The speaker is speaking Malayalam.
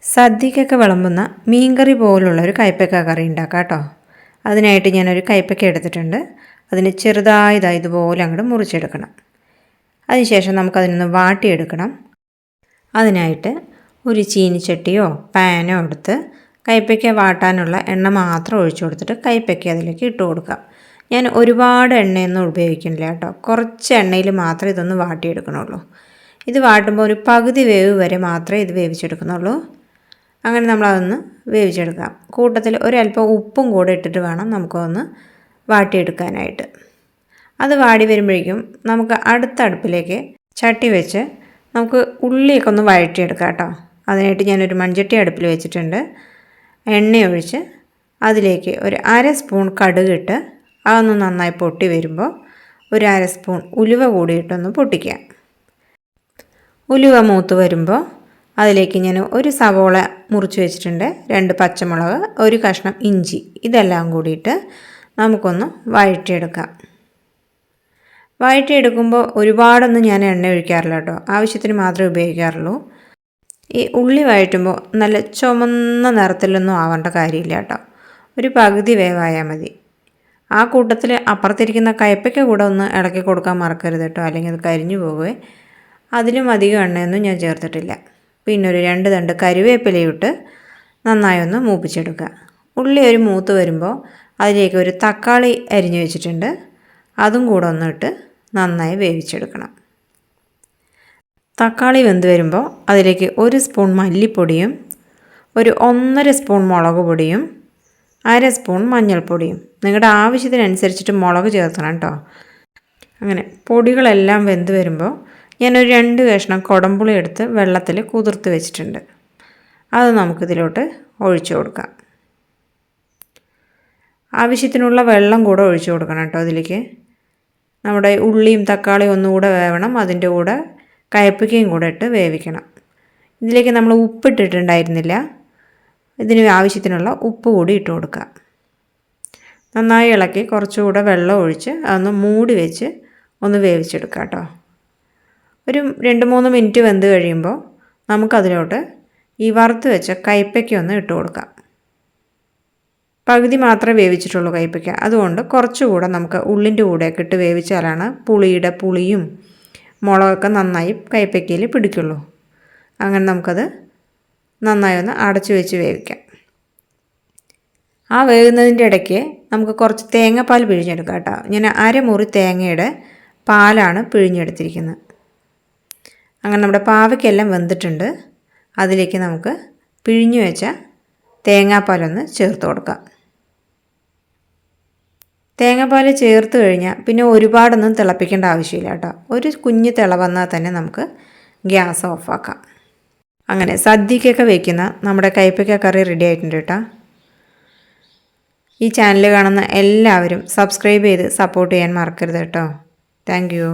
സദ്യക്കൊക്കെ വിളമ്പുന്ന മീൻകറി പോലുള്ളൊരു കയ്പ്പക്ക കറി ഉണ്ടാക്കാം കേട്ടോ. അതിനായിട്ട് ഞാനൊരു കയ്പ്പക്ക എടുത്തിട്ടുണ്ട്. അതിന് ചെറുതായതായി ഇതുപോലെ അങ്ങോട്ട് മുറിച്ചെടുക്കണം. അതിനുശേഷം നമുക്കതിനൊന്ന് വാട്ടിയെടുക്കണം. അതിനായിട്ട് ഒരു ചീനിച്ചട്ടിയോ പാനോ എടുത്ത് കയ്പ്പയ്ക്ക വാട്ടാനുള്ള എണ്ണ മാത്രം ഒഴിച്ചു കൊടുത്തിട്ട് കയ്പ്പയ്ക്ക അതിലേക്ക് ഇട്ട് കൊടുക്കാം. ഞാൻ ഒരുപാട് എണ്ണയൊന്നും ഉപയോഗിക്കുന്നില്ല കേട്ടോ. കുറച്ച് എണ്ണയിൽ മാത്രമേ ഇതൊന്ന് വാട്ടിയെടുക്കണുള്ളൂ. ഇത് വാട്ടുമ്പോൾ ഒരു പകുതി വേവ് വരെ മാത്രമേ ഇത് വേവിച്ചെടുക്കുന്നുള്ളൂ. അങ്ങനെ നമ്മളതൊന്ന് വേവിച്ചെടുക്കാം. കൂട്ടത്തിൽ ഒരല്പം ഉപ്പും കൂടെ ഇട്ടിട്ട് വേണം നമുക്കൊന്ന് വാട്ടിയെടുക്കാനായിട്ട്. അത് വാടി വരുമ്പോഴേക്കും നമുക്ക് അടുത്ത അടുപ്പിലേക്ക് ചട്ടി വെച്ച് നമുക്ക് ഉള്ളിയൊക്കെ ഒന്ന് വഴറ്റിയെടുക്കാം കേട്ടോ. അതിനായിട്ട് ഞാനൊരു മൺചട്ടി അടുപ്പിൽ വെച്ചിട്ടുണ്ട്. എണ്ണ ഒഴിച്ച് അതിലേക്ക് ഒരു 1/2 സ്പൂൺ കടുകിട്ട് അതൊന്ന് നന്നായി പൊട്ടി വരുമ്പോൾ ഒരു 1/2 സ്പൂൺ ഉലുവ കൂടിയിട്ടൊന്ന് പൊട്ടിക്കാം. ഉലുവ മൂത്ത് വരുമ്പോൾ അതിലേക്ക് ഞാൻ ഒരു സവോള മുറിച്ച് വെച്ചിട്ടുണ്ട്, 2 പച്ചമുളക്, ഒരു കഷ്ണം ഇഞ്ചി, ഇതെല്ലാം കൂടിയിട്ട് നമുക്കൊന്ന് വഴറ്റിയെടുക്കാം. വഴറ്റിയെടുക്കുമ്പോൾ ഒരുപാടൊന്നും ഞാൻ എണ്ണ ഒഴിക്കാറില്ല കേട്ടോ. ആവശ്യത്തിന് മാത്രമേ ഉപയോഗിക്കാറുള്ളൂ. ഈ ഉള്ളി വഴറ്റുമ്പോൾ നല്ല ചുമന്ന നിറത്തിലൊന്നും ആവേണ്ട കാര്യമില്ല കേട്ടോ. ഒരു പകുതി വേവായാൽ മതി. ആ കൂട്ടത്തിൽ അപ്പുറത്തിരിക്കുന്ന കയ്പ്പയ്ക്ക കൂടെ ഒന്ന് ഇളക്കി കൊടുക്കാൻ മറക്കരുത് കേട്ടോ, അല്ലെങ്കിൽ അത് കരിഞ്ഞു പോകുമേ. അതിലും അധികം എണ്ണയൊന്നും ഞാൻ ചേർത്തിട്ടില്ല. പിന്നെ ഒരു 2 തണ്ട് കറിവേപ്പിലയിട്ട് നന്നായി ഒന്ന് മൂപ്പിച്ചെടുക്കുക. ഉള്ളി ഒരു മൂത്ത് വരുമ്പോൾ അതിലേക്ക് ഒരു തക്കാളി അരിഞ്ഞു വെച്ചിട്ടുണ്ട്, അതും കൂടെ ഒന്നിട്ട് നന്നായി വേവിച്ചെടുക്കണം. തക്കാളി വെന്ത് വരുമ്പോൾ അതിലേക്ക് 1 സ്പൂൺ മല്ലിപ്പൊടിയും ഒരു 1.5 സ്പൂൺ മുളക് പൊടിയും 1/2 സ്പൂൺ മഞ്ഞൾപ്പൊടിയും, നിങ്ങളുടെ ആവശ്യത്തിനനുസരിച്ചിട്ട് മുളക് ചേർക്കണം കേട്ടോ. അങ്ങനെ പൊടികളെല്ലാം വെന്ത് വരുമ്പോൾ ഞാനൊരു 2 കഷ്ണം കുടംപുളി എടുത്ത് വെള്ളത്തിൽ കുതിർത്ത് വെച്ചിട്ടുണ്ട്. അത് നമുക്കിതിലോട്ട് ഒഴിച്ചു കൊടുക്കാം. ആവശ്യത്തിനുള്ള വെള്ളം കൂടെ ഒഴിച്ചു കൊടുക്കണം കേട്ടോ. അതിലേക്ക് നമ്മുടെ ഉള്ളിയും തക്കാളിയും ഒന്നുകൂടെ വേവണം. അതിൻ്റെ കൂടെ കയ്പ്പയ്ക്കയും കൂടെ ഇട്ട് വേവിക്കണം. ഇതിലേക്ക് നമ്മൾ ഉപ്പിട്ടിട്ടുണ്ടായിരുന്നില്ല. ഇതിന് ആവശ്യത്തിനുള്ള ഉപ്പ് കൂടി ഇട്ട് കൊടുക്കുക. നന്നായി ഇളക്കി കുറച്ചുകൂടെ വെള്ളം ഒഴിച്ച് അതൊന്ന് മൂടി വെച്ച് ഒന്ന് വേവിച്ചെടുക്കാം കേട്ടോ. ഒരു 2-3 മിനിറ്റ് വെന്ത് കഴിയുമ്പോൾ നമുക്കതിലോട്ട് ഈ വറുത്ത് വെച്ച കയ്പ്പയ്ക്ക ഒന്ന് ഇട്ട് കൊടുക്കാം. പകുതി മാത്രമേ വേവിച്ചിട്ടുള്ളൂ കയ്പ്പയ്ക്ക, അതുകൊണ്ട് കുറച്ചുകൂടെ നമുക്ക് ഉള്ളിൻ്റെ കൂടെയൊക്കെ ഇട്ട് വേവിച്ചാലാണ് പുളിയുടെ പുളിയും മുളകൊക്കെ നന്നായി കയ്പ്പയ്ക്കയിൽ പിടിക്കുള്ളൂ. അങ്ങനെ നമുക്കത് നന്നായി ഒന്ന് അടച്ചു വെച്ച് വേവിക്കാം. ആ വേവുന്നതിൻ്റെ ഇടയ്ക്ക് നമുക്ക് കുറച്ച് തേങ്ങാപ്പാൽ പിഴിഞ്ഞെടുക്കാം കേട്ടോ. ഞാൻ 1/2 മുറി തേങ്ങയുടെ പാലാണ് പിഴിഞ്ഞെടുത്തിരിക്കുന്നത്. അങ്ങനെ നമ്മുടെ പാവയ്ക്കെല്ലാം വെന്തിട്ടുണ്ട്. അതിലേക്ക് നമുക്ക് പിഴിഞ്ഞു വെച്ച തേങ്ങാപ്പാലൊന്ന് ചേർത്ത് കൊടുക്കാം. തേങ്ങാപ്പാൽ ചേർത്ത് കഴിഞ്ഞാൽ പിന്നെ ഒരുപാടൊന്നും തിളപ്പിക്കേണ്ട ആവശ്യമില്ല കേട്ടോ. ഒരു കുഞ്ഞ് തിള വന്നാൽ തന്നെ നമുക്ക് ഗ്യാസ് ഓഫാക്കാം. അങ്ങനെ സദ്യക്കൊക്കെ വയ്ക്കുന്ന നമ്മുടെ കയ്പ്പയ്ക്ക കറി റെഡി ആയിട്ടുണ്ട് കേട്ടോ. ഈ ചാനൽ കാണുന്ന എല്ലാവരും സബ്സ്ക്രൈബ് ചെയ്ത് സപ്പോർട്ട് ചെയ്യാൻ മറക്കരുത് കേട്ടോ. Thank you.